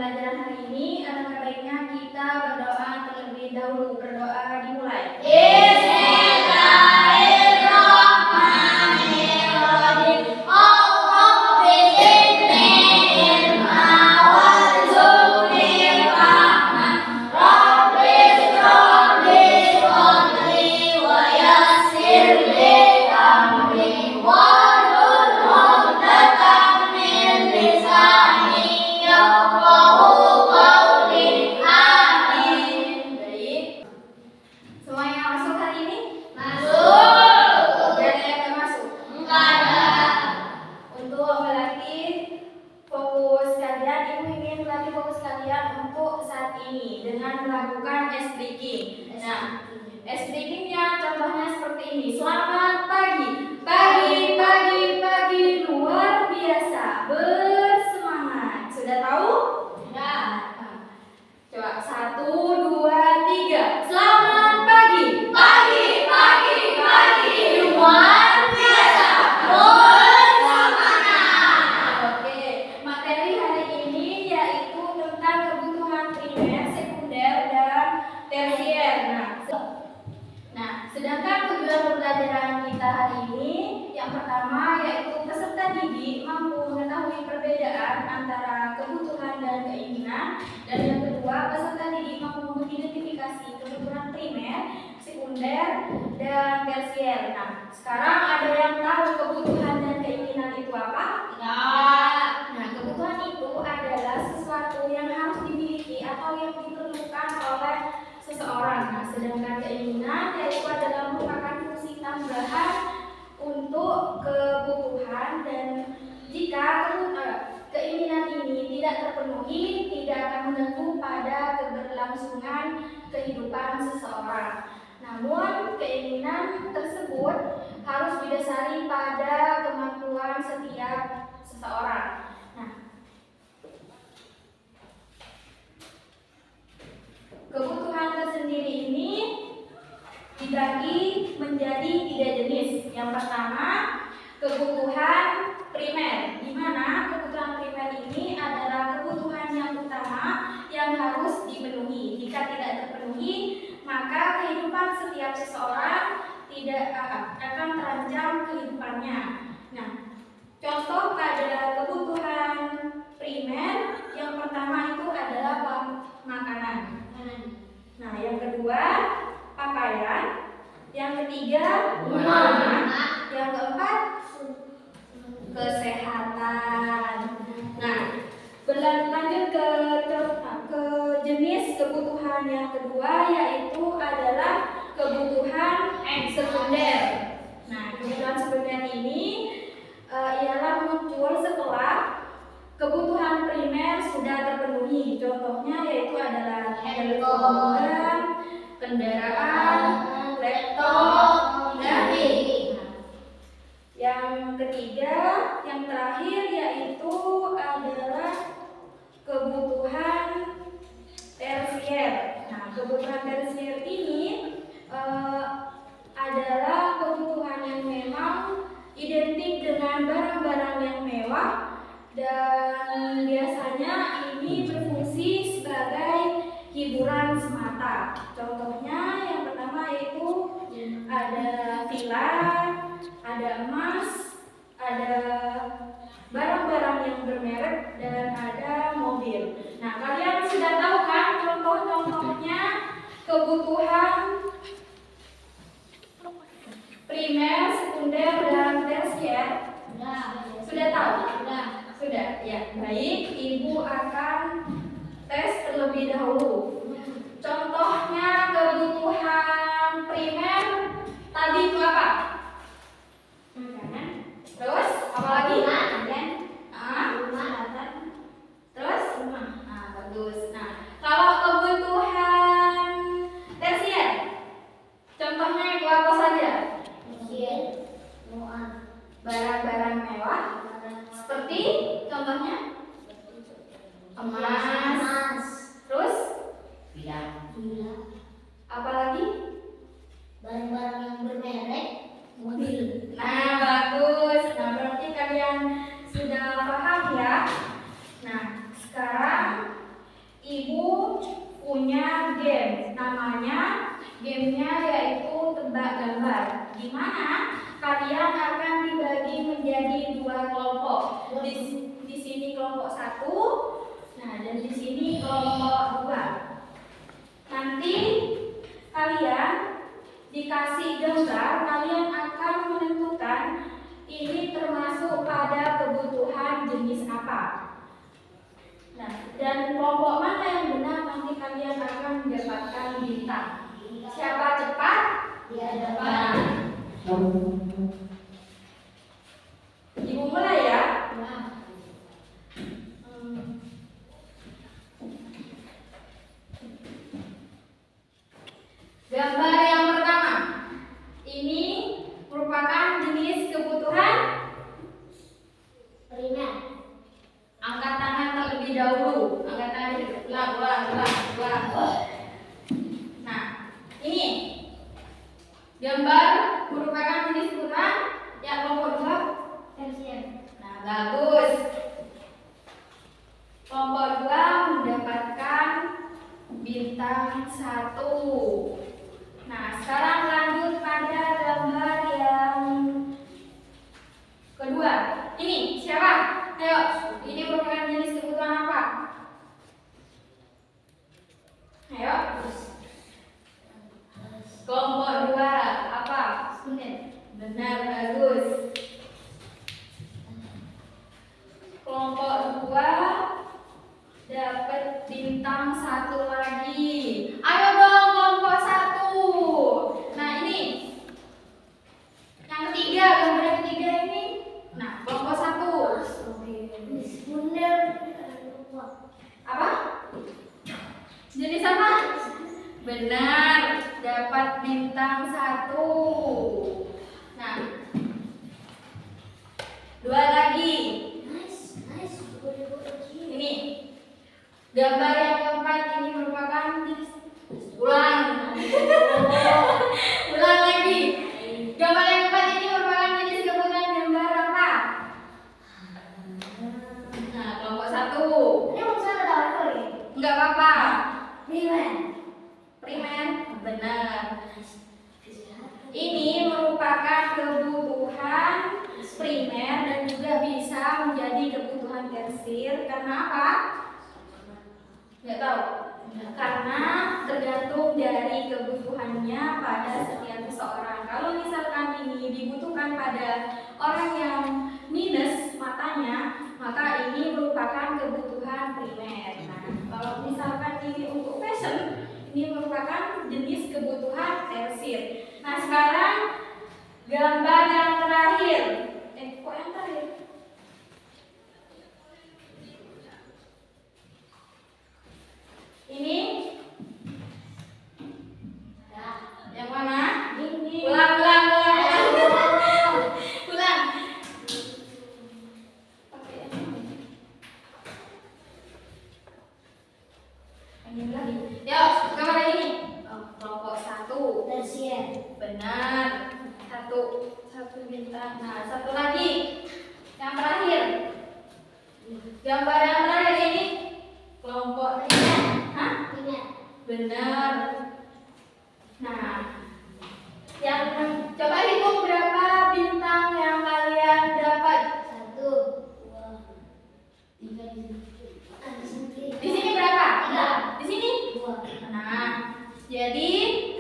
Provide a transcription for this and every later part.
pembelajaran hari ini, alangkah baiknya kita berdoa terlebih dahulu. Berdoa dimulai. Dengan melakukan ice breaking. Nah, ice breakingnya contohnya seperti ini. Selamat pagi, pagi, pagi, pagi, luar biasa, bersemangat. Sudah tahu? Sudah. Coba 1, 2, 3. Selamat pagi, pagi, pagi, pagi, luar biasa, bersemangat. Oke, materi hari ini yaitu tentang kebutuhan primer, sekunder, dan tersier. Nah, sedangkan tujuan pembelajaran kita hari ini yang pertama yaitu peserta didik mampu mengetahui perbedaan antara kebutuhan dan keinginan, dan yang kedua peserta didik mampu mengidentifikasi kebutuhan primer, sekunder, dan tersier. Nah, sekarang ada yang tahu kebutuhan dan keinginan itu apa? Tidak. Nah, kebutuhan itu adalah sesuatu yang harus dimiliki atau yang diperlukan oleh seseorang. Nah, sedangkan keinginan yaitu adalah merupakan fungsi tambahan untuk kebutuhan, dan jika keinginan ini tidak terpenuhi, tidak akan mengganggu pada keberlangsungan kehidupan seseorang. Namun, keinginan tersebut harus didasari pada kemampuan setiap seseorang. Nah, kebutuhan tersendiri ini dibagi menjadi 3 jenis. Yang pertama, kebutuhan primer, di mana kebutuhan primer ini adalah kebutuhan yang utama yang harus dipenuhi. Jika tidak terpenuhi, maka kehidupan setiap seseorang tidak akan terancam kehidupannya. Nah, contoh pada kebutuhan primer yang pertama itu adalah makanan. Nah, yang kedua pakaian, yang ketiga rumah, yang keempat kesehatan. Nah, berlanjut ke jenis kebutuhan yang kedua yaitu adalah kebutuhan sekunder. Nah, kebutuhan sekunder ini ialah muncul setelah kebutuhan primer sudah terpenuhi. Contohnya yaitu adalah telepon, kendaraan, laptop, dan yang ketiga, yang terakhir yaitu adalah kebutuhan tersier. Nah, kebutuhan tersier ini adalah kebutuhan yang memang identik dengan barang-barang yang mewah, dan biasanya ini berfungsi sebagai hiburan semata. Contohnya yang pertama yaitu ada villa, ada emas, ada barang-barang yang bermerek, dan ada mobil. Nah, kalian sudah tahu kan contoh-contohnya kebutuhan primer, sekunder, dan tersier? Sudah tahu? Sudah. Ya, baik. Ibu akan tes terlebih dahulu. Contohnya kebutuhan primer tadi itu apa? Terus apa lagi? Terus? Nah, bagus. Nah, kalau kebutuhan tersier, contohnya itu apa saja? Barang-barang mewah. Seperti contohnya emas. Terus? Apa lagi? Barang-barang yang bermerek, mobil. Nah, bagus. Nah, berarti kalian sudah paham ya. Nah, sekarang Ibu punya game, gamenya yaitu tebak gambar. Di mana kalian akan dibagi menjadi 2 kelompok. Di sini kelompok 1, nah dan di sini kelompok 2. Nanti kalian dikasih gambar, kalian akan menentukan ini termasuk pada kebutuhan jenis apa. Nah, dan kelompok mana yang benar nanti kalian akan mendapatkan bintang. Siapa cepat? Dia Nah, Ibu mulai ya. Gambar yang pertama. Ini merupakan jenis kebutuhan primer. Angkat tangan terlebih dahulu. Angkat tangan. Ulang. Nah, ini gambar merupakan jenis kebutuhan yang kelompok 2 Tersier. Nah, bagus. Kelompok 2 mendapatkan bintang 1. Nah, sekarang lanjut pada gambar yang kedua. Ini siapa? Ayo, ini merupakan jenis kebutuhan apa? Ayo. Kelompok 2 apa? Benar, bagus. Kelompok 2 dapat bintang 1 lagi. Ayo dong kelompok 1. Nah, ini yang ketiga, gambar yang ketiga ini. Nah, kelompok 1. Bundel. Apa? Jenis apa? Benar, dapat bintang 1. Nah, 2 lagi. Nice. Ini gambar yang keempat ini merupakan ulang lagi. Gambar yang keempat ini merupakan jenis kebutuhan gambar apa? Nah, kelompok 1. Ini maksudnya ada apa ya? Enggak apa-apa. Primer. Benar. Ini merupakan kebutuhan primer dan juga bisa menjadi kebutuhan tersier. Karena apa? Nggak tahu. Karena tergantung dari kebutuhannya pada setiap seseorang. Kalau misalkan ini dibutuhkan pada orang yang minus matanya, maka ini merupakan kebutuhan primer. Nah, kalau misalkan ini untuk fashion, ini merupakan jenis kebutuhan tersier. Nah, sekarang gambar yang terakhir. Kok yang terakhir? Ini yang mana? Ini. Ulang. Pakai yang mana? Ini lagi. Yuk, gambar ini. Kelompok 1. Tersier. Benar. Satu bintang. Nah, satu lagi. Yang terakhir. Gambar yang terakhir ini kelompok primer. Hah? Primer. Benar. Nah, yang coba hitung berapa bintang yang kalian dapat. 1, 2, 3 di sini. Di sini berapa? 3. Di sini? 2. Nah, jadi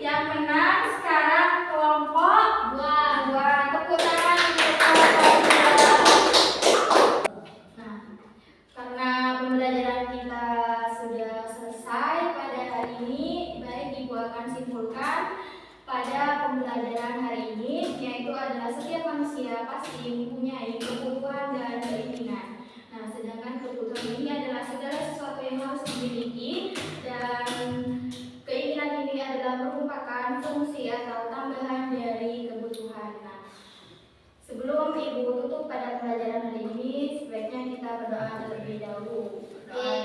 yang menang sekarang kelompok 2. Tepuk tangan untuk kelompok 2. Nah, karena pembelajaran kita sudah selesai pada hari ini, baik Ibu akan simpulkan pada pembelajaran hari ini, yaitu adalah setiap manusia pasti mempunyai kebutuhan dan keinginan. Nah, sedangkan kebutuhan ini adalah segala sesuatu yang harus dimiliki, dan keinginan ini adalah merupakan fungsi atau tambahan dari kebutuhan. Nah, sebelum Ibu tutup pada pembelajaran hari ini, sebaiknya kita berdoa terlebih dahulu. Doa